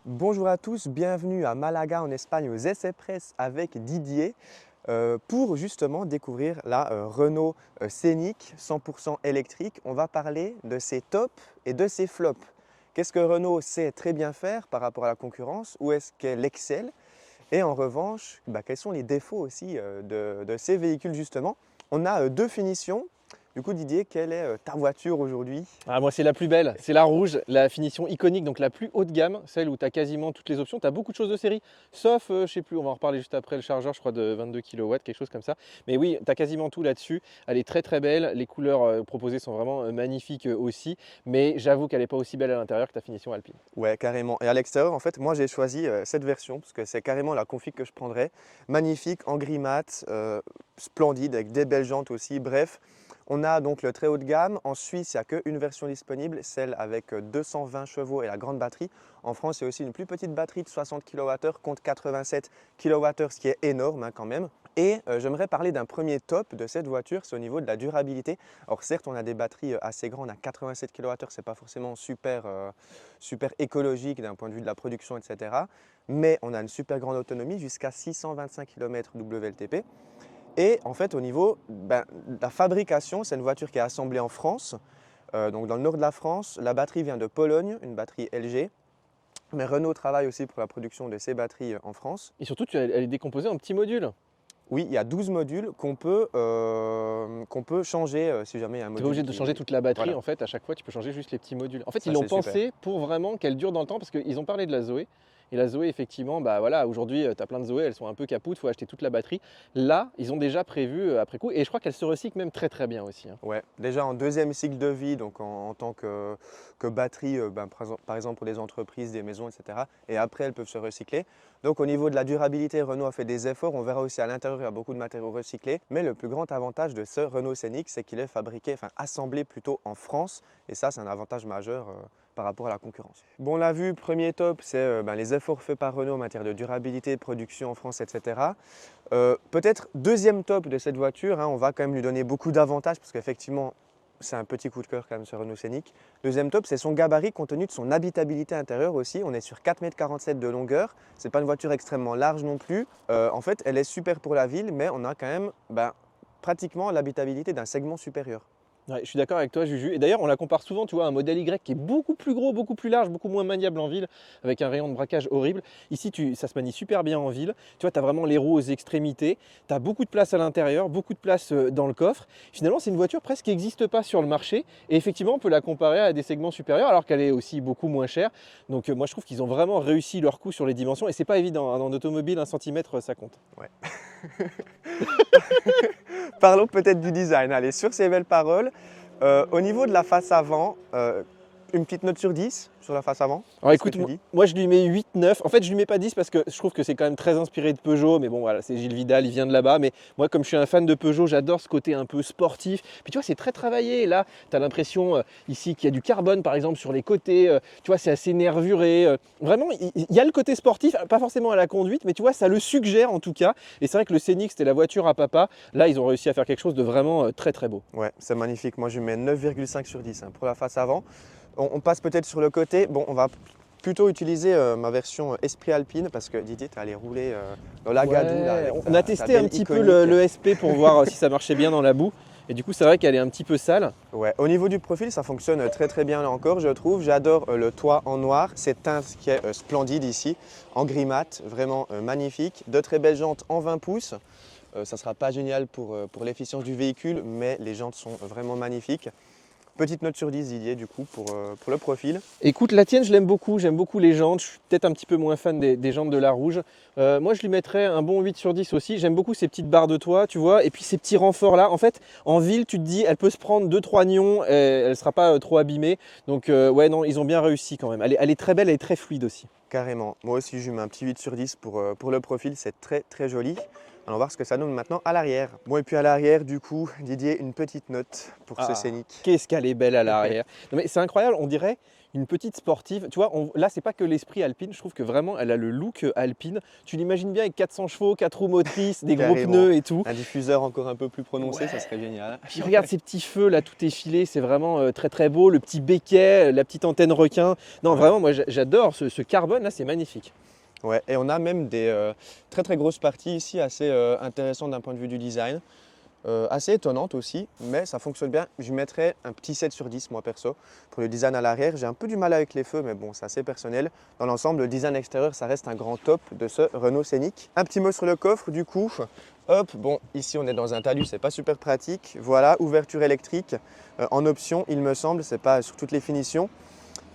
Bonjour à tous, bienvenue à Malaga en Espagne aux Essais Press avec Didier pour justement découvrir la Renault Scénic 100% électrique. On va parler de ses tops et de ses flops. Qu'est-ce que Renault sait très bien faire par rapport à la concurrence? Où est-ce qu'elle excelle? Et en revanche, quels sont les défauts aussi de ces véhicules justement? On a deux finitions. Du coup Didier, quelle est ta voiture aujourd'hui? Ah, moi, c'est la plus belle, c'est la rouge, la finition iconique, donc la plus haut de gamme, celle où tu as quasiment toutes les options. Tu as beaucoup de choses de série, sauf, je sais plus, on va en reparler juste après, le chargeur, je crois, de 22 kW, quelque chose comme ça. Mais oui, tu as quasiment tout là-dessus. Elle est très très belle, les couleurs proposées sont vraiment magnifiques aussi, mais j'avoue qu'elle n'est pas aussi belle à l'intérieur que ta finition Alpine. Ouais, carrément. Et à l'extérieur, en fait, moi j'ai choisi cette version parce que c'est carrément la config que je prendrais. Magnifique, en gris mat, splendide, avec des belles jantes aussi. Bref, on a donc le très haut de gamme. En Suisse, il n'y a qu'une version disponible, celle avec 220 chevaux et la grande batterie. En France, il y a aussi une plus petite batterie de 60 kWh contre 87 kWh, ce qui est énorme quand même. Et j'aimerais parler d'un premier top de cette voiture, c'est au niveau de la durabilité. Alors certes, on a des batteries assez grandes à 87 kWh, ce n'est pas forcément super écologique d'un point de vue de la production, etc. Mais on a une super grande autonomie jusqu'à 625 km WLTP. Et en fait, au niveau de la fabrication, c'est une voiture qui est assemblée en France, donc dans le nord de la France. La batterie vient de Pologne, une batterie LG. Mais Renault travaille aussi pour la production de ces batteries en France. Et surtout, elle est décomposée en petits modules. Oui, il y a 12 modules qu'on peut changer si jamais il y a un Tu n'es pas module obligé de changer toute la batterie, Voilà, en fait, à chaque fois, tu peux changer juste les petits modules. En fait, ils ça l'ont c'est super. pensé pour vraiment qu'elle dure dans le temps, parce qu'ils ont parlé de la Zoé. Et la Zoé, effectivement, bah voilà, aujourd'hui, tu as plein de Zoé, elles sont un peu capoutes, il faut acheter toute la batterie. Là, ils ont déjà prévu après coup, et je crois qu'elle se recycle même très très bien aussi, hein. Ouais, déjà en deuxième cycle de vie, donc en tant que batterie, par exemple pour des entreprises, des maisons, etc. Et après, elles peuvent se recycler. Donc au niveau de la durabilité, Renault a fait des efforts. On verra aussi à l'intérieur, il y a beaucoup de matériaux recyclés. Mais le plus grand avantage de ce Renault Scénic, c'est qu'il est fabriqué, enfin assemblé plutôt en France. Et ça, c'est un avantage majeur par rapport à la concurrence. Bon, on l'a vu, premier top, c'est les efforts faits par Renault en matière de durabilité, production en France, etc. Peut-être deuxième top de cette voiture, hein, on va quand même lui donner beaucoup d'avantages parce qu'effectivement, c'est un petit coup de cœur quand même ce Renault Scénic. Deuxième top, c'est son gabarit compte tenu de son habitabilité intérieure aussi. On est sur 4,47 m de longueur. Ce n'est pas une voiture extrêmement large non plus. En fait, elle est super pour la ville, mais on a quand même pratiquement l'habitabilité d'un segment supérieur. Ouais, je suis d'accord avec toi, Juju. Et d'ailleurs, on la compare souvent, tu vois, à un modèle Y qui est beaucoup plus gros, beaucoup plus large, beaucoup moins maniable en ville, avec un rayon de braquage horrible. Ici, ça se manie super bien en ville. Tu vois, tu as vraiment les roues aux extrémités, tu as beaucoup de place à l'intérieur, beaucoup de place dans le coffre. Finalement, c'est une voiture presque qui n'existe pas sur le marché. Et effectivement, on peut la comparer à des segments supérieurs, alors qu'elle est aussi beaucoup moins chère. Donc, moi, je trouve qu'ils ont vraiment réussi leur coup sur les dimensions. Et c'est pas évident, hein, en automobile, un centimètre, ça compte. Ouais. Parlons peut-être du design. Allez, sur ces belles paroles, au niveau de la face avant, une petite note sur 10 sur la face avant. Alors Qu'est-ce que écoute, tu dis? moi je lui mets 8, 9. En fait, je lui mets pas 10 parce que je trouve que c'est quand même très inspiré de Peugeot. Mais bon, voilà, c'est Gilles Vidal, il vient de là-bas. Mais moi, comme je suis un fan de Peugeot, j'adore ce côté un peu sportif. Puis tu vois, c'est très travaillé. Et là, tu as l'impression ici qu'il y a du carbone, par exemple, sur les côtés. Tu vois, c'est assez nervuré. Vraiment, il y a le côté sportif, pas forcément à la conduite, mais tu vois, ça le suggère en tout cas. Et c'est vrai que le Scénic, c'était la voiture à papa. Là, ils ont réussi à faire quelque chose de vraiment très très beau. Ouais, c'est magnifique. Moi, je lui mets 9,5 sur 10 pour la face avant. On passe peut-être sur le côté. Bon, on va plutôt utiliser ma version Esprit Alpine parce que Didier, tu es allé rouler dans la Gadoue. Là, Ouais, avec on a ta testé un belle petit peu iconique. le SP pour voir si ça marchait bien dans la boue. Et du coup, c'est vrai qu'elle est un petit peu sale. Ouais, au niveau du profil, ça fonctionne très très bien là encore, je trouve. J'adore le toit en noir, cette teinte qui est splendide ici, en gris mat, vraiment magnifique. De très belles jantes en 20 pouces. Ça ne sera pas génial pour l'efficience du véhicule, mais les jantes sont vraiment magnifiques. Petite note sur 10, Didier, du coup, pour le profil. Écoute, la tienne, je l'aime beaucoup, j'aime beaucoup les jantes. Je suis peut-être un petit peu moins fan des jantes de la rouge. Moi, je lui mettrais un bon 8 sur 10 aussi. J'aime beaucoup ces petites barres de toit, tu vois, et puis ces petits renforts là. En fait, en ville, tu te dis, elle peut se prendre 2-3 nions, et elle ne sera pas trop abîmée. Donc, ouais, non, ils ont bien réussi quand même. Elle est très belle, elle est très fluide aussi. Carrément. Moi aussi, je lui mets un petit 8 sur 10 pour le profil, c'est très très joli. Allons voir ce que ça donne maintenant à l'arrière. Bon, et puis à l'arrière, du coup, Didier, une petite note pour ce Ah, Scénic. qu'est-ce qu'elle est belle à l'arrière. Non mais c'est incroyable, on dirait une petite sportive. Tu vois, là, c'est pas que l'esprit alpine, je trouve que vraiment, elle a le look alpine. Tu l'imagines bien avec 400 chevaux, 4 roues motrices, des gros Carrément. pneus et tout. Un diffuseur encore un peu plus prononcé, Ouais. ça serait génial. Puis regarde ces petits feux là, tout effilé, c'est vraiment très très beau. Le petit béquet, la petite antenne requin. Non, Ouais. vraiment, moi j'adore ce carbone là, c'est magnifique. Ouais, et on a même des très très grosses parties ici, assez intéressantes d'un point de vue du design. Assez étonnante aussi, mais ça fonctionne bien. Je mettrais un petit 7 sur 10 moi perso. Pour le design à l'arrière, j'ai un peu du mal avec les feux, mais bon, c'est assez personnel. Dans l'ensemble, le design extérieur, ça reste un grand top de ce Renault Scénic. Un petit mot sur le coffre du coup. Hop, bon, ici on est dans un talus, c'est pas super pratique. Voilà, ouverture électrique en option, il me semble, c'est pas sur toutes les finitions.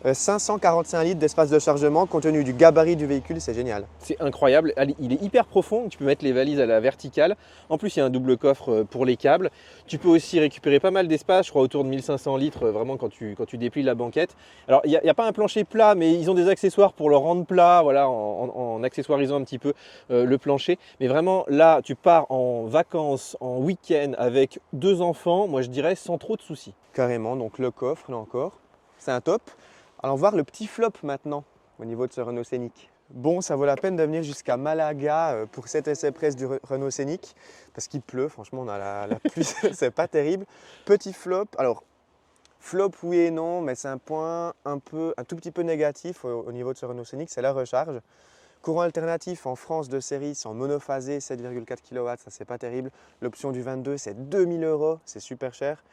545 litres d'espace de chargement compte tenu du gabarit du véhicule, c'est génial. C'est incroyable, il est hyper profond, tu peux mettre les valises à la verticale. En plus, il y a un double coffre pour les câbles. Tu peux aussi récupérer pas mal d'espace, je crois autour de 1500 litres, vraiment quand tu déplies la banquette. Alors, il n'y a pas un plancher plat, mais ils ont des accessoires pour le rendre plat, voilà, en accessoirisant un petit peu le plancher. Mais vraiment, là, tu pars en vacances, en week-end avec 2 enfants, moi je dirais sans trop de soucis. Carrément, donc le coffre, là encore, c'est un top. Allons voir le petit flop maintenant au niveau de ce Renault Scénic. Bon, ça vaut la peine de venir jusqu'à Malaga pour cet essai presse du Renault Scénic parce qu'il pleut, franchement, on a la pluie, c'est pas terrible. Petit flop, alors flop oui et non, mais c'est un point un tout petit peu négatif au niveau de ce Renault Scénic, c'est la recharge. Courant alternatif en France de série, c'est en monophasé, 7,4 kW, ça c'est pas terrible. L'option du 22, c'est 2000 €, c'est super cher.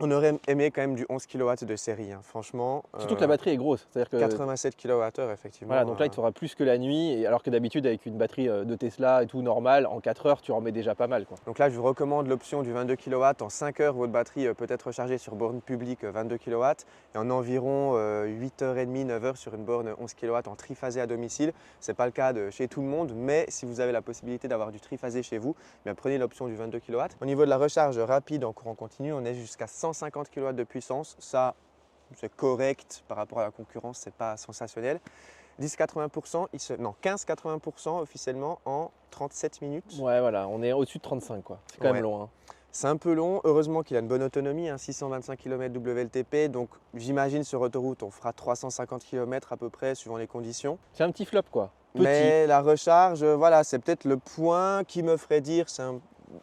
On aurait aimé quand même du 11 kW de série, hein. Franchement. Surtout que la batterie est grosse, c'est-à-dire que 87 kWh, effectivement. voilà, donc là il te faudra plus que la nuit, et alors que d'habitude avec une batterie de Tesla et tout normal, en 4 heures tu en mets déjà pas mal, quoi. Donc là je vous recommande l'option du 22 kW. En 5 heures votre batterie peut être rechargée sur borne publique 22 kW et en environ 8h30, 9h sur une borne 11 kW en triphasé à domicile. Ce n'est pas le cas chez tout le monde, mais si vous avez la possibilité d'avoir du triphasé chez vous, bien prenez l'option du 22 kW. Au niveau de la recharge rapide en courant continu, on est jusqu'à 150 kW de puissance. Ça, c'est correct par rapport à la concurrence, c'est pas sensationnel. 10-80%, non 15-80% officiellement en 37 minutes. Ouais, voilà, on est au-dessus de 35, quoi. C'est quand même long, hein. C'est un peu long, heureusement qu'il a une bonne autonomie, 625 km WLTP, donc j'imagine sur autoroute on fera 350 km à peu près suivant les conditions. C'est un petit flop, quoi. Petit. Mais la recharge, voilà, c'est peut-être le point qui me ferait dire, c'est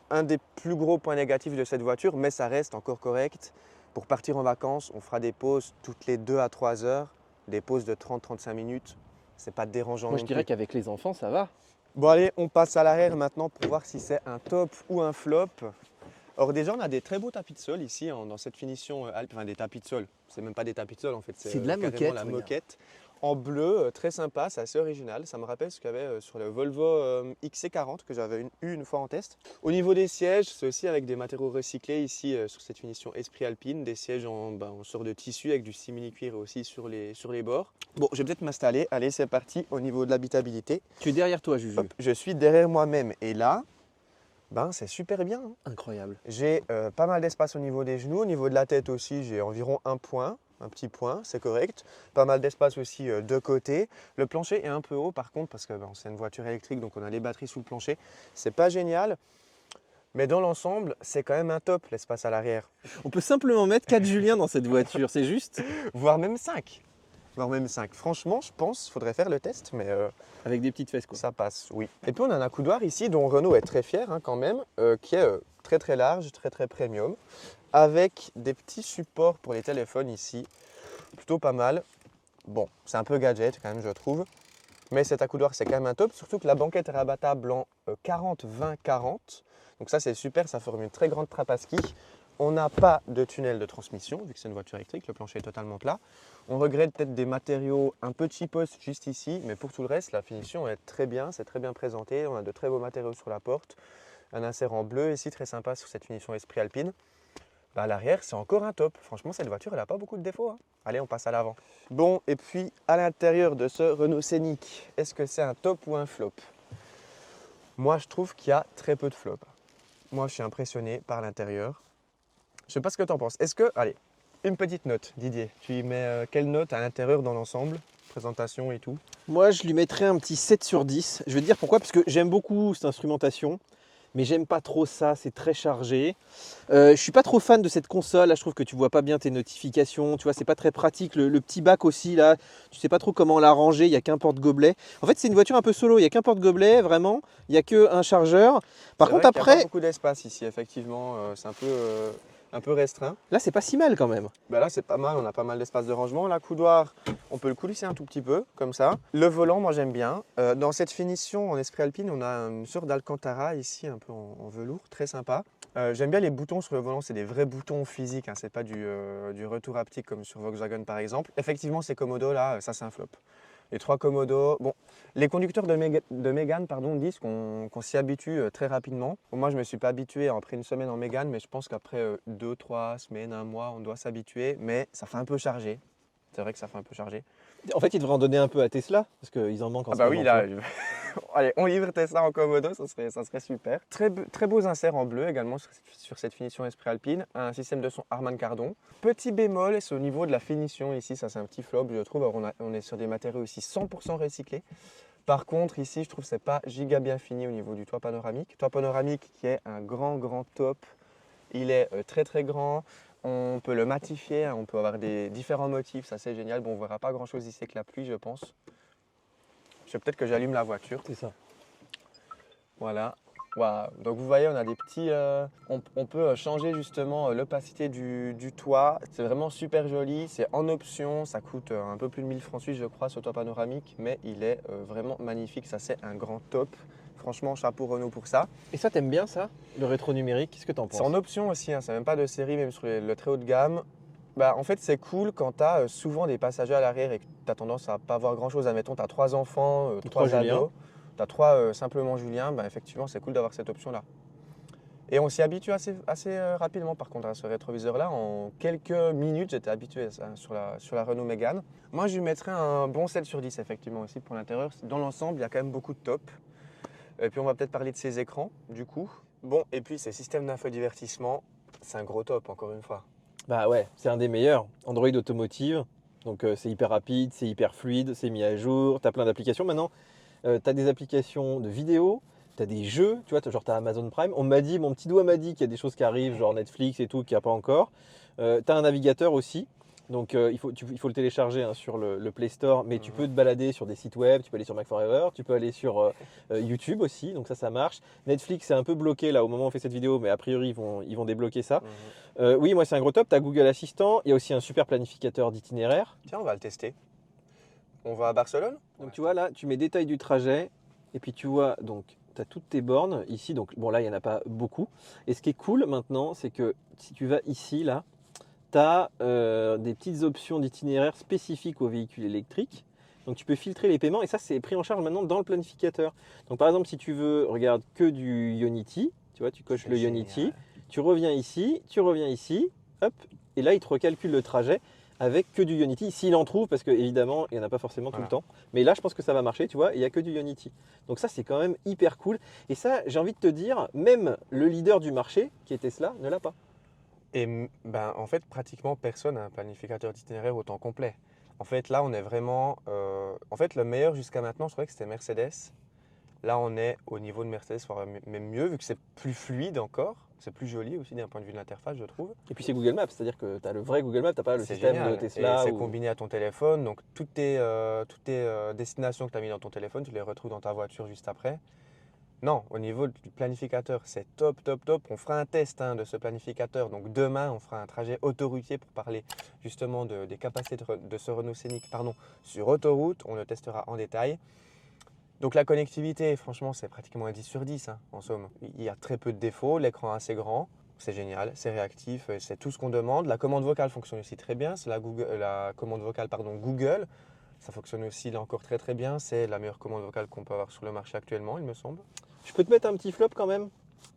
un des plus gros points négatifs de cette voiture, mais ça reste encore correct. Pour partir en vacances, on fera des pauses toutes les 2 à 3 heures, des pauses de 30-35 minutes. C'est pas dérangeant. Moi je dirais qu'avec les enfants ça va. Bon allez, on passe à l'arrière maintenant pour voir si c'est un top ou un flop. Or déjà on a des très beaux tapis de sol ici dans cette finition enfin des tapis de sol. C'est même pas des tapis de sol en fait, c'est de la carrément moquette, la regarde. moquette. En bleu, très sympa, c'est assez original. Ça me rappelle ce qu'il y avait sur le Volvo XC40 que j'avais eu une fois en test. Au niveau des sièges, c'est aussi avec des matériaux recyclés ici sur cette finition Esprit Alpine. Des sièges en sorte de tissu avec du simili-cuir aussi sur les bords. Bon, je vais peut-être m'installer. Allez, c'est parti au niveau de l'habitabilité. Tu es derrière toi, Juju. Hop, je suis derrière moi-même et là, c'est super bien, hein. Incroyable. J'ai pas mal d'espace au niveau des genoux. Au niveau de la tête aussi, j'ai environ un petit point, c'est correct. Pas mal d'espace aussi de côté. Le plancher est un peu haut par contre parce que c'est une voiture électrique donc on a les batteries sous le plancher. C'est pas génial, mais dans l'ensemble, c'est quand même un top l'espace à l'arrière. On peut simplement mettre 4 Julien dans cette voiture, c'est juste. Voire même 5. Franchement, je pense qu'il faudrait faire le test, mais Avec des petites fesses, quoi. ça passe, oui. Et puis on a un accoudoir ici dont Renault est très fier quand même, qui est très très large, très très premium, avec des petits supports pour les téléphones ici, plutôt pas mal. Bon, c'est un peu gadget quand même je trouve, mais cet accoudoir c'est quand même un top, surtout que la banquette est rabattable en 40-20-40, donc ça c'est super, ça forme une très grande trappe à ski. On n'a pas de tunnel de transmission, vu que c'est une voiture électrique, le plancher est totalement plat. On regrette peut-être des matériaux un peu cheapos juste ici, mais pour tout le reste, la finition est très bien, c'est très bien présenté. On a de très beaux matériaux sur la porte, un insert en bleu ici, très sympa sur cette finition Esprit Alpine. À l'arrière, c'est encore un top. Franchement, cette voiture, elle n'a pas beaucoup de défauts, hein. Allez, on passe à l'avant. Bon, et puis à l'intérieur de ce Renault Scénic, est-ce que c'est un top ou un flop? Moi, je trouve qu'il y a très peu de flop. Moi, je suis impressionné par l'intérieur. Je ne sais pas ce que tu en penses. Est-ce que, allez, une petite note, Didier. Tu y mets quelle note à l'intérieur dans l'ensemble? Présentation et tout? Moi je lui mettrais un petit 7 sur 10. Je vais te dire pourquoi, parce que j'aime beaucoup cette instrumentation. mais j'aime pas trop ça, c'est très chargé. Je suis pas trop fan de cette console, là je trouve que tu vois pas bien tes notifications, tu vois, c'est pas très pratique. Le petit bac aussi, là, tu sais pas trop comment la ranger, il y a qu'un porte-gobelet. En fait, c'est une voiture un peu solo, il y a qu'un porte-gobelet, vraiment, il y a qu'un chargeur. Par C'est contre, vrai qu'il n'y a pas après, beaucoup d'espace ici, effectivement, c'est un peu restreint. là, c'est pas si mal quand même. Bah là, c'est pas mal, on a pas mal d'espace de rangement. La coudoir, on peut le coulisser un tout petit peu, comme ça. Le volant, moi j'aime bien. Dans cette finition en esprit alpine, on a une sorte d'Alcantara ici, un peu en velours, très sympa. J'aime bien les boutons sur le volant, c'est des vrais boutons physiques, hein, c'est pas du retour haptique comme sur Volkswagen par exemple. Effectivement, ces commodos là, ça c'est un flop. Les 3 commodos, bon, les conducteurs de Mégane disent qu'on s'y habitue très rapidement. Bon, moi, je ne me suis pas habitué après une semaine en Mégane, mais je pense qu'après 2, 3 semaines, un mois, on doit s'habituer. Mais ça fait un peu chargé. C'est vrai que ça fait un peu chargé. En fait, ils devraient en donner un peu à Tesla, parce qu'ils en manquent en Ah ce bah moment, oui, tu là, vois. allez, on livre Tesla en commodo, ça serait super. Très beaux inserts en bleu également sur cette finition esprit alpine. Un système de son Harman Kardon. Petit bémol, c'est au niveau de la finition ici, ça c'est un petit flop, je trouve. Alors, on est sur des matériaux ici 100% recyclés. Par contre, ici, je trouve que c'est pas giga bien fini au niveau du toit panoramique. Toit panoramique qui est un grand top. Il est très grand. On peut le matifier, hein, on peut avoir des différents motifs, ça c'est génial. Bon, on ne verra pas grand chose ici avec la pluie, je pense. Peut-être que j'allume la voiture. C'est ça. Voilà. Waouh. Donc vous voyez, on a des petits. On peut changer justement l'opacité du toit. C'est vraiment super joli. C'est en option. Ça coûte un peu plus de 1000 francs suisses, je crois, ce toit panoramique. Mais il est vraiment magnifique. Ça, c'est un grand top. Franchement, chapeau Renault pour ça. Et ça, t'aimes bien ça, le rétro numérique? Qu'est-ce que t'en penses? C'est en option aussi. Hein, c'est même pas de série, même sur le très haut de gamme. Bah, en fait, c'est cool quand tu as souvent des passagers à l'arrière et que tu as tendance à pas voir grand-chose. Admettons, tu as 3 enfants, 3 Julien. ados. Tu as 3 simplement Julien. Bah, effectivement, c'est cool d'avoir cette option-là. Et on s'y habitue assez rapidement par contre à ce rétroviseur-là. En quelques minutes, j'étais habitué à ça, sur la Renault Mégane. Moi, je lui mettrais un bon 7 sur 10 effectivement aussi pour l'intérieur. Dans l'ensemble, il y a quand même beaucoup de top. Et puis on va peut-être parler de ses écrans du coup. Bon, et puis ces systèmes d'infodivertissement, c'est un gros top encore une fois. Bah ouais, c'est un des meilleurs. Android Automotive, donc c'est hyper rapide, c'est hyper fluide, c'est mis à jour, tu as plein d'applications. Maintenant, tu as des applications de vidéo, tu as des jeux, tu vois, genre tu as Amazon Prime. Mon petit doigt m'a dit qu'il y a des choses qui arrivent, genre Netflix et tout, qu'il n'y a pas encore. Tu as un navigateur aussi. Donc il faut le télécharger hein, sur le Play Store, mais tu peux te balader sur des sites web, tu peux aller sur Mac Forever, tu peux aller sur YouTube aussi, donc ça marche. Netflix c'est un peu bloqué là au moment où on fait cette vidéo, mais a priori ils vont débloquer ça. Oui, moi c'est un gros top, tu as Google Assistant, il y a aussi un super planificateur d'itinéraire. Tiens, on va le tester. On va à Barcelone. Donc tu vois là, tu mets détail du trajet, et puis tu vois, donc tu as toutes tes bornes ici, donc bon là il n'y en a pas beaucoup. Et ce qui est cool maintenant, c'est que si tu vas ici, là, tu as des petites options d'itinéraire spécifiques aux véhicules électriques. Donc tu peux filtrer les paiements et ça c'est pris en charge maintenant dans le planificateur. Donc par exemple si tu veux, regarde que du Ionity, tu vois, tu coches le Ionity, tu reviens ici, hop, et là il te recalcule le trajet avec que du Ionity, s'il en trouve, parce qu'évidemment il n'y en a pas forcément tout le temps. Mais là je pense que ça va marcher, tu vois, il n'y a que du Ionity. Donc ça c'est quand même hyper cool. Et ça j'ai envie de te dire, même le leader du marché, qui est Tesla, ne l'a pas. Et ben, en fait, pratiquement personne n'a un planificateur d'itinéraire autant complet. En fait, là, on est vraiment. En fait, le meilleur jusqu'à maintenant, je trouvais que c'était Mercedes. Là, on est au niveau de Mercedes, voire même mieux, vu que c'est plus fluide encore. C'est plus joli aussi d'un point de vue de l'interface, je trouve. Et puis c'est Google Maps, c'est-à-dire que tu as le vrai Google Maps, tu n'as pas le C'est système génial. de Tesla. Et c'est combiné à ton téléphone. Donc, toutes tes destinations que tu as mis dans ton téléphone, tu les retrouves dans ta voiture juste après. Non, au niveau du planificateur, c'est top. On fera un test de ce planificateur. Donc demain, on fera un trajet autoroutier pour parler justement des capacités de ce Renault Scénic sur autoroute. On le testera en détail. Donc la connectivité, franchement, c'est pratiquement un 10 sur 10 en somme. Il y a très peu de défauts, l'écran est assez grand. C'est génial, c'est réactif, c'est tout ce qu'on demande. La commande vocale fonctionne aussi très bien. C'est la commande vocale Google. Ça fonctionne aussi là encore très bien. C'est la meilleure commande vocale qu'on peut avoir sur le marché actuellement, il me semble. Je peux te mettre un petit flop quand même?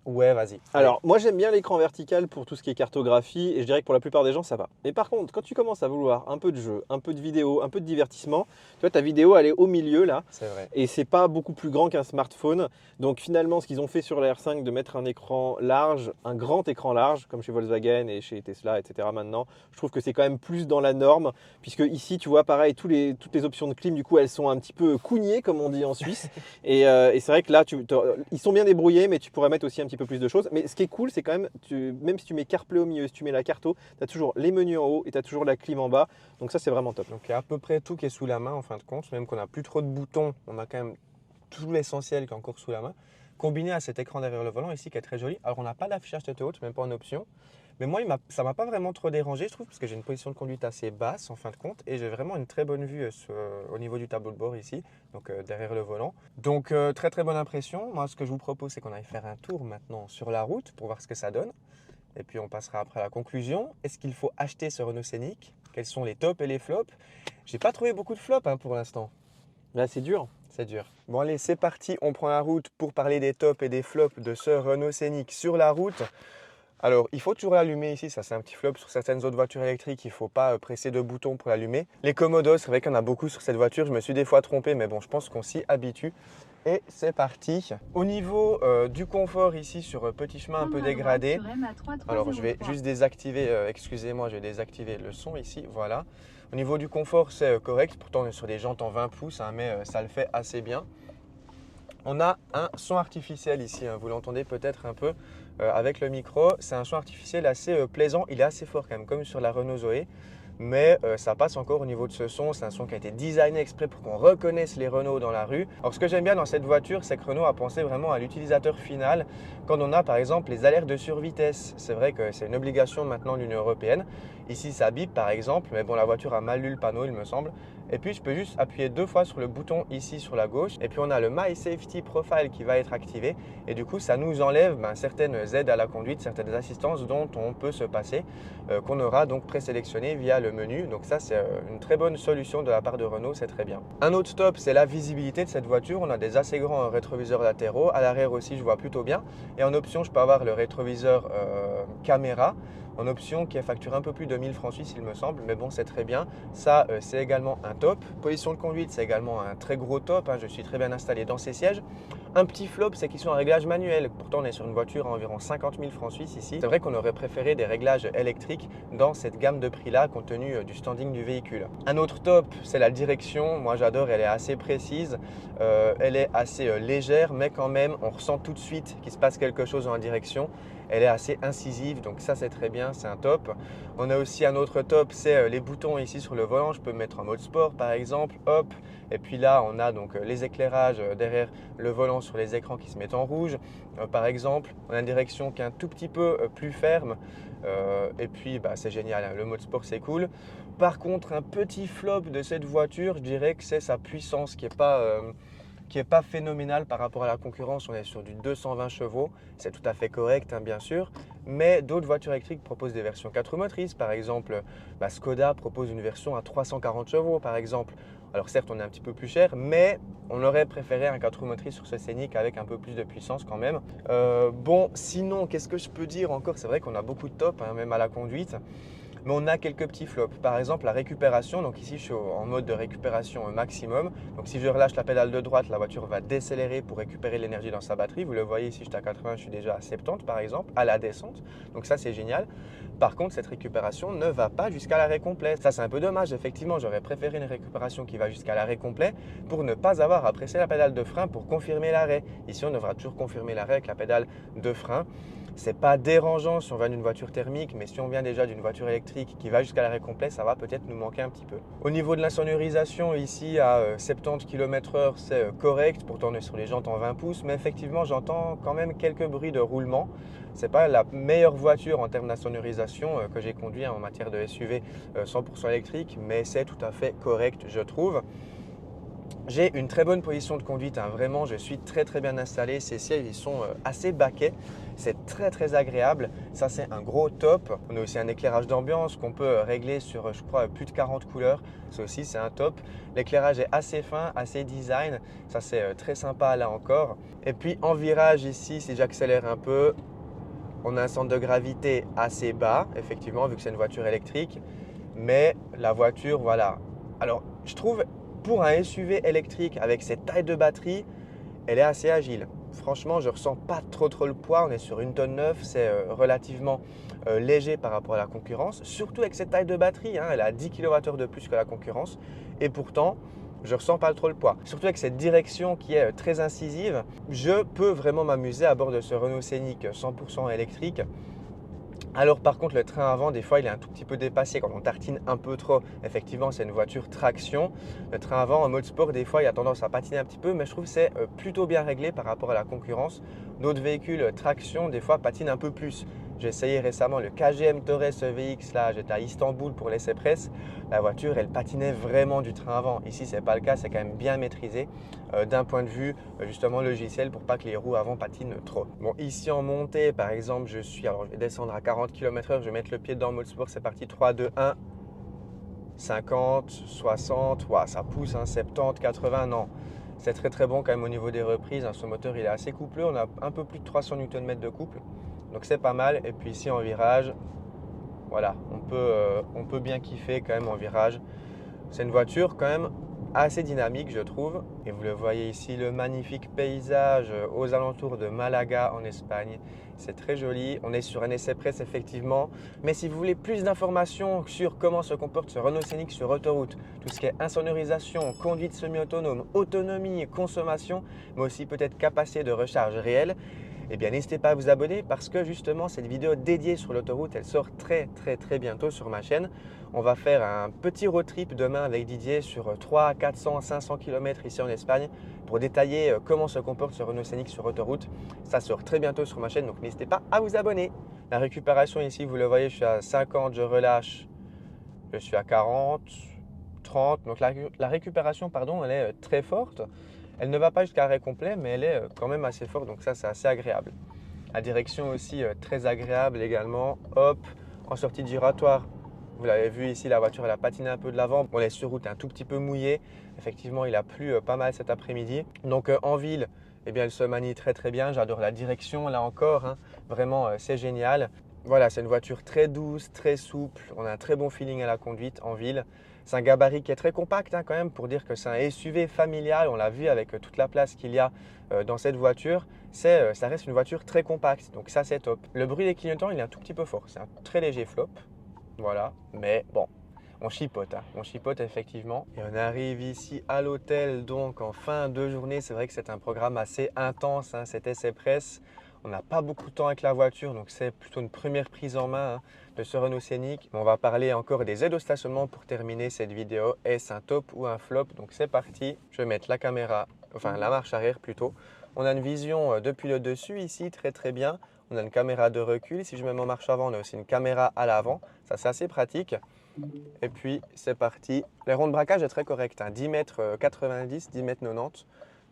Ouais, vas-y. Alors, moi j'aime bien l'écran vertical pour tout ce qui est cartographie et je dirais que pour la plupart des gens ça va. Mais par contre, quand tu commences à vouloir un peu de jeu, un peu de vidéo, un peu de divertissement, tu vois ta vidéo elle est au milieu là. C'est vrai. Et c'est pas beaucoup plus grand qu'un smartphone. Donc finalement, ce qu'ils ont fait sur la R5 de mettre un écran large, un grand écran large, comme chez Volkswagen et chez Tesla, etc. maintenant, je trouve que c'est quand même plus dans la norme. Puisque ici, tu vois, pareil, toutes les options de clim, du coup, elles sont un petit peu cougnées, comme on dit en Suisse. Et c'est vrai que là, ils sont bien débrouillés, mais tu pourrais mettre aussi aussi un petit peu plus de choses. Mais ce qui est cool, c'est quand même, même si tu mets CarPlay au milieu, si tu mets la carte tu as toujours les menus en haut et tu as toujours la clim en bas. Donc ça, c'est vraiment top. Donc il y a à peu près tout qui est sous la main en fin de compte, même qu'on n'a plus trop de boutons, on a quand même tout l'essentiel qui est encore sous la main, combiné à cet écran derrière le volant ici qui est très joli. Alors on n'a pas d'affichage tête haute, même pas en option, mais moi ça m'a pas vraiment trop dérangé je trouve, parce que j'ai une position de conduite assez basse en fin de compte, et j'ai vraiment une très bonne vue au niveau du tableau de bord ici, donc derrière le volant. Donc très très bonne impression. Moi ce que je vous propose, c'est qu'on aille faire un tour maintenant sur la route pour voir ce que ça donne. Et puis on passera après à la conclusion. Est-ce qu'il faut acheter ce Renault Scénic? Quels sont les tops et les flops? J'ai pas trouvé beaucoup de flops pour l'instant. Là, c'est dur. C'est dur. Bon allez, c'est parti, on prend la route pour parler des tops et des flops de ce Renault Scénic sur la route. Alors, il faut toujours l'allumer ici, ça c'est un petit flop sur certaines autres voitures électriques, il ne faut pas presser de boutons pour l'allumer. Les commodos, c'est vrai qu'il y en a beaucoup sur cette voiture, je me suis des fois trompé, mais bon, je pense qu'on s'y habitue. Et c'est parti. Au niveau du confort ici sur petit chemin un peu dégradé, alors je vais juste désactiver, excusez-moi, je vais désactiver le son ici, voilà. Au niveau du confort, c'est correct, pourtant on est sur des jantes en 20 pouces, mais ça le fait assez bien. On a un son artificiel ici, vous l'entendez peut-être un peu avec le micro. C'est un son artificiel assez plaisant, il est assez fort quand même, comme sur la Renault Zoé. Mais ça passe encore au niveau de ce son. C'est un son qui a été designé exprès pour qu'on reconnaisse les Renault dans la rue. Alors ce que j'aime bien dans cette voiture, c'est que Renault a pensé vraiment à l'utilisateur final quand on a par exemple les alertes de survitesse. C'est vrai que c'est une obligation maintenant de l'Union européenne. Ici ça bip par exemple, mais bon, la voiture a mal lu le panneau il me semble. Et puis je peux juste appuyer 2 fois sur le bouton ici sur la gauche, et puis on a le My Safety Profile qui va être activé, et du coup ça nous enlève certaines aides à la conduite, certaines assistances dont on peut se passer, qu'on aura donc présélectionné via le menu. Donc ça c'est une très bonne solution de la part de Renault, c'est très bien. Un autre top, c'est la visibilité de cette voiture. On a des assez grands rétroviseurs latéraux, à l'arrière aussi je vois plutôt bien, et en option je peux avoir le rétroviseur caméra. En option qui est facturé un peu plus de 1000 francs suisses il me semble, mais bon c'est très bien. Ça c'est également un top. Position de conduite, c'est également un très gros top, je suis très bien installé dans ces sièges. Un petit flop, c'est qu'ils sont en réglage manuel. Pourtant on est sur une voiture à environ 50 000 francs suisses ici. C'est vrai qu'on aurait préféré des réglages électriques dans cette gamme de prix là compte tenu du standing du véhicule. Un autre top, c'est la direction. Moi j'adore, elle est assez précise, elle est assez légère, mais quand même on ressent tout de suite qu'il se passe quelque chose dans la direction. Elle est assez incisive, donc ça c'est très bien, c'est un top. On a aussi un autre top, c'est les boutons ici sur le volant. Je peux me mettre en mode sport par exemple, hop. Et puis là on a donc les éclairages derrière le volant sur les écrans qui se mettent en rouge. Par exemple, on a une direction qui est un tout petit peu plus ferme. Et puis c'est génial, le mode sport c'est cool. Par contre, un petit flop de cette voiture, je dirais que c'est sa puissance qui est pas phénoménal par rapport à la concurrence. On est sur du 220 chevaux, c'est tout à fait correct bien sûr, mais d'autres voitures électriques proposent des versions 4 motrices. Par exemple, Skoda propose une version à 340 chevaux par exemple. Alors certes on est un petit peu plus cher, mais on aurait préféré un 4 roues motrices sur ce Scénic avec un peu plus de puissance quand même. Bon, sinon qu'est-ce que je peux dire encore? C'est vrai qu'on a beaucoup de top, même à la conduite. Mais on a quelques petits flops. Par exemple, la récupération. Donc ici, je suis en mode de récupération maximum. Donc si je relâche la pédale de droite, la voiture va décélérer pour récupérer l'énergie dans sa batterie. Vous le voyez ici, je suis à 80, je suis déjà à 70 par exemple, à la descente. Donc ça, c'est génial. Par contre, cette récupération ne va pas jusqu'à l'arrêt complet. Ça, c'est un peu dommage. Effectivement, j'aurais préféré une récupération qui va jusqu'à l'arrêt complet pour ne pas avoir à presser la pédale de frein pour confirmer l'arrêt. Ici, on devra toujours confirmer l'arrêt avec la pédale de frein. C'est pas dérangeant si on vient d'une voiture thermique, mais si on vient déjà d'une voiture électrique qui va jusqu'à l'arrêt complet, ça va peut-être nous manquer un petit peu. Au niveau de l'insonorisation, ici à 70 km/h, c'est correct. Pourtant, on est sur les jantes en 20 pouces, mais effectivement, j'entends quand même quelques bruits de roulement. C'est pas la meilleure voiture en termes d'insonorisation que j'ai conduit en matière de SUV 100% électrique, mais c'est tout à fait correct, je trouve. J'ai une très bonne position de conduite, vraiment, je suis très bien installé. Ces sièges, ils sont assez baquets, c'est très agréable. Ça, c'est un gros top. On a aussi un éclairage d'ambiance qu'on peut régler sur, je crois, plus de 40 couleurs. Ça aussi, c'est un top. L'éclairage est assez fin, assez design. Ça, c'est très sympa là encore. Et puis, en virage ici, si j'accélère un peu, on a un centre de gravité assez bas, effectivement, vu que c'est une voiture électrique. Mais la voiture, voilà. Alors, je trouve, pour un SUV électrique avec cette taille de batterie, elle est assez agile. Franchement, je ne ressens pas trop le poids. On est sur 1,9 tonne, c'est relativement léger par rapport à la concurrence. Surtout avec cette taille de batterie, elle a 10 kWh de plus que la concurrence. Et pourtant, je ressens pas trop le poids. Surtout avec cette direction qui est très incisive, je peux vraiment m'amuser à bord de ce Renault Scénic 100% électrique. Alors par contre le train avant des fois il est un tout petit peu dépassé quand on tartine un peu trop. Effectivement c'est une voiture traction. Le train avant en mode sport des fois il a tendance à patiner un petit peu mais je trouve que c'est plutôt bien réglé par rapport à la concurrence. D'autres véhicules traction des fois patinent un peu plus. J'ai essayé récemment le KGM Torres VX là, j'étais à Istanbul pour l'essai presse. La voiture elle patinait vraiment du train avant. Ici c'est pas le cas, c'est quand même bien maîtrisé d'un point de vue justement logiciel pour pas que les roues avant patinent trop. Bon ici en montée par exemple alors je vais descendre à 40 km/h, je vais mettre le pied dans le mode sport, c'est parti 3, 2, 1, 50, 60, ouais, ça pousse, hein, 70, 80, non. C'est très bon quand même au niveau des reprises, hein. Ce moteur il est assez coupleux, on a un peu plus de 300 Nm de couple, donc c'est pas mal. Et puis ici en virage, voilà, on peut bien kiffer quand même en virage. C'est une voiture quand même assez dynamique je trouve. Et vous le voyez ici, le magnifique paysage aux alentours de Malaga en Espagne. C'est très joli. On est sur un essai presse effectivement. Mais si vous voulez plus d'informations sur comment se comporte ce Renault Scénic sur autoroute, tout ce qui est insonorisation, conduite semi-autonome, autonomie, consommation, mais aussi peut-être capacité de recharge réelle, eh bien n'hésitez pas à vous abonner parce que justement cette vidéo dédiée sur l'autoroute, elle sort très bientôt sur ma chaîne. On va faire un petit road trip demain avec Didier sur 300, 400, 500 km ici en Espagne pour détailler comment se comporte ce Renault Scénic sur autoroute. Ça sort très bientôt sur ma chaîne, donc n'hésitez pas à vous abonner. La récupération ici, vous le voyez, je suis à 50, je relâche, je suis à 40, 30. Donc la récupération, pardon, elle est très forte. Elle ne va pas jusqu'à arrêt complet, mais elle est quand même assez forte, donc ça c'est assez agréable. La direction aussi très agréable également. Hop, en sortie de giratoire, vous l'avez vu ici, la voiture elle a patiné un peu de l'avant. On est sur route un tout petit peu mouillé. Effectivement, il a plu pas mal cet après-midi. Donc en ville, eh bien, elle se manie très bien. J'adore la direction là encore, hein. Vraiment c'est génial. Voilà, c'est une voiture très douce, très souple. On a un très bon feeling à la conduite en ville. C'est un gabarit qui est très compact hein, quand même pour dire que c'est un SUV familial. On l'a vu avec toute la place qu'il y a dans cette voiture. Ça reste une voiture très compacte, donc ça c'est top. Le bruit des clignotants il est un tout petit peu fort. C'est un très léger flop, voilà. Mais bon, on chipote, hein. On chipote effectivement. Et on arrive ici à l'hôtel donc en fin de journée. C'est vrai que c'est un programme assez intense, hein, cet essai presse. On n'a pas beaucoup de temps avec la voiture, donc c'est plutôt une première prise en main hein, de ce Renault Scénic. On va parler encore des aides au stationnement pour terminer cette vidéo. Est-ce un top ou un flop? Donc c'est parti. Je vais mettre la caméra, enfin la marche arrière plutôt. On a une vision depuis le dessus ici, très bien. On a une caméra de recul. Si je mets en marche avant, on a aussi une caméra à l'avant. Ça c'est assez pratique. Et puis c'est parti. Les ronds de braquage est très correct, hein, 10,90 m, 10,90 m.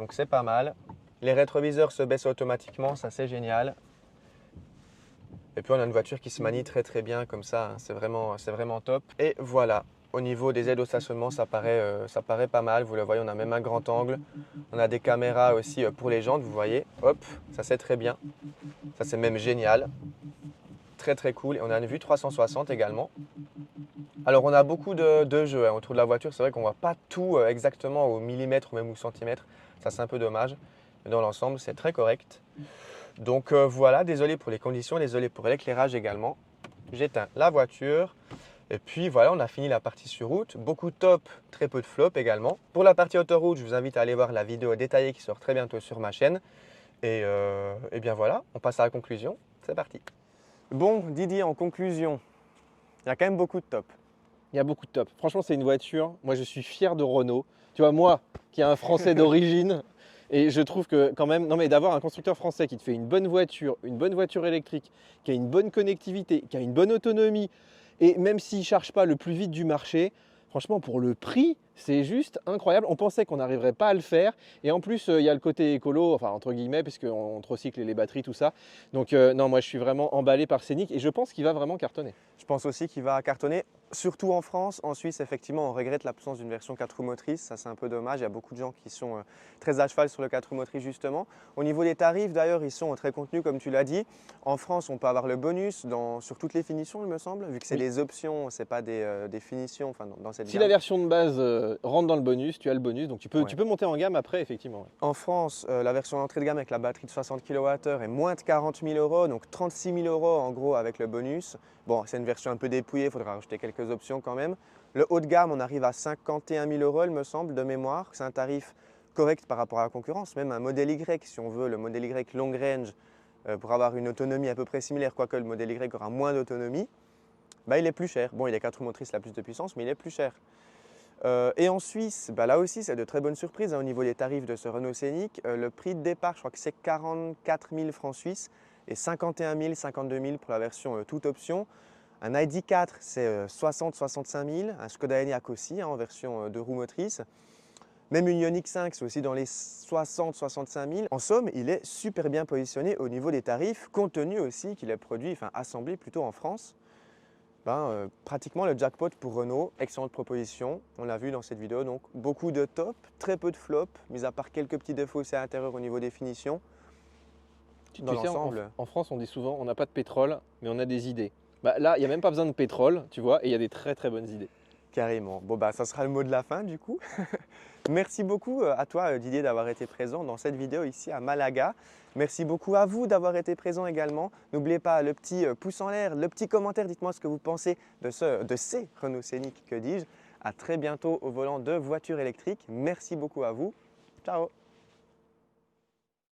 Donc c'est pas mal. Les rétroviseurs se baissent automatiquement, ça c'est génial. Et puis on a une voiture qui se manie très bien comme ça, hein. C'est vraiment top. Et voilà, au niveau des aides au stationnement, ça paraît pas mal. Vous le voyez, on a même un grand angle. On a des caméras aussi pour les jantes, vous voyez. Hop, ça c'est très bien. Ça c'est même génial. Très cool. Et on a une vue 360 également. Alors on a beaucoup de jeux hein, autour de la voiture. C'est vrai qu'on ne voit pas tout exactement au millimètre ou même au centimètre. Ça c'est un peu dommage. Mais dans l'ensemble, c'est très correct. Donc voilà, désolé pour les conditions, désolé pour l'éclairage également. J'éteins la voiture. Et puis voilà, on a fini la partie sur route. Beaucoup de top, très peu de flop également. Pour la partie autoroute, je vous invite à aller voir la vidéo détaillée qui sort très bientôt sur ma chaîne. Et bien voilà, on passe à la conclusion. C'est parti. Bon, Didier, en conclusion, il y a quand même beaucoup de top. Il y a beaucoup de top. Franchement, c'est une voiture. Moi, je suis fier de Renault. Tu vois, moi, qui est un Français d'origine, et je trouve que quand même, non mais d'avoir un constructeur français qui te fait une bonne voiture électrique, qui a une bonne connectivité, qui a une bonne autonomie, et même s'il ne charge pas le plus vite du marché, franchement, pour le prix, c'est juste incroyable. On pensait qu'on n'arriverait pas à le faire. Et en plus, il y a le côté écolo, enfin entre guillemets, puisqu'on recycle les batteries, tout ça. Donc non, moi je suis vraiment emballé par Scénic et je pense qu'il va vraiment cartonner. Je pense aussi qu'il va cartonner, surtout en France. En Suisse, effectivement, on regrette l'absence d'une version 4 roues motrices. Ça, c'est un peu dommage. Il y a beaucoup de gens qui sont très à cheval sur le 4 roues motrices, justement. Au niveau des tarifs, d'ailleurs, ils sont très contenus, comme tu l'as dit. En France, on peut avoir le bonus sur toutes les finitions, il me semble, vu que c'est des options, ce n'est pas des finitions dans cette Si gamme. la version de base rentre dans le bonus, tu as le bonus. Donc tu peux monter en gamme après, effectivement. Ouais. En France, la version d'entrée de gamme avec la batterie de 60 kWh est moins de 40 000 €, donc 36 000 € en gros avec le bonus. Bon, c'est une version un peu dépouillée, il faudra rajouter quelques options quand même. Le haut de gamme, on arrive à 51 000 euros, il me semble, de mémoire. C'est un tarif correct par rapport à la concurrence. Même un modèle Y, si on veut, le modèle Y long range, pour avoir une autonomie à peu près similaire, quoique le modèle Y aura moins d'autonomie, bah, il est plus cher. Bon, il est 4 roues motrices, la plus de puissance, mais il est plus cher. Et en Suisse, bah, là aussi, c'est de très bonnes surprises hein, au niveau des tarifs de ce Renault Scénic. Le prix de départ, je crois que c'est 44 000 francs suisses et 51 000, 52 000 pour la version toute option. Un ID4, c'est 60-65 000. Un Skoda Enyaq aussi, hein, en version 2 roues motrices. Même une Ioniq 5, c'est aussi dans les 60-65 000. En somme, il est super bien positionné au niveau des tarifs, compte tenu aussi qu'il est produit, enfin assemblé plutôt en France. Pratiquement le jackpot pour Renault, excellente proposition, on l'a vu dans cette vidéo, donc beaucoup de top, très peu de flop, mis à part quelques petits défauts aussi à l'intérieur au niveau des finitions. Dans Tu sais, l'ensemble, en France, on dit souvent on n'a pas de pétrole, mais on a des idées. Bah, là, il n'y a même pas besoin de pétrole, tu vois, et il y a des très très bonnes idées. carrément. Bon bah ça sera le mot de la fin du coup. Merci beaucoup à toi Didier d'avoir été présent dans cette vidéo ici à Malaga. Merci beaucoup à vous d'avoir été présent également. N'oubliez pas le petit pouce en l'air, le petit commentaire, dites-moi ce que vous pensez de ces Renault Scénic, que dis-je. À très bientôt au volant de voitures électriques. Merci beaucoup à vous. Ciao.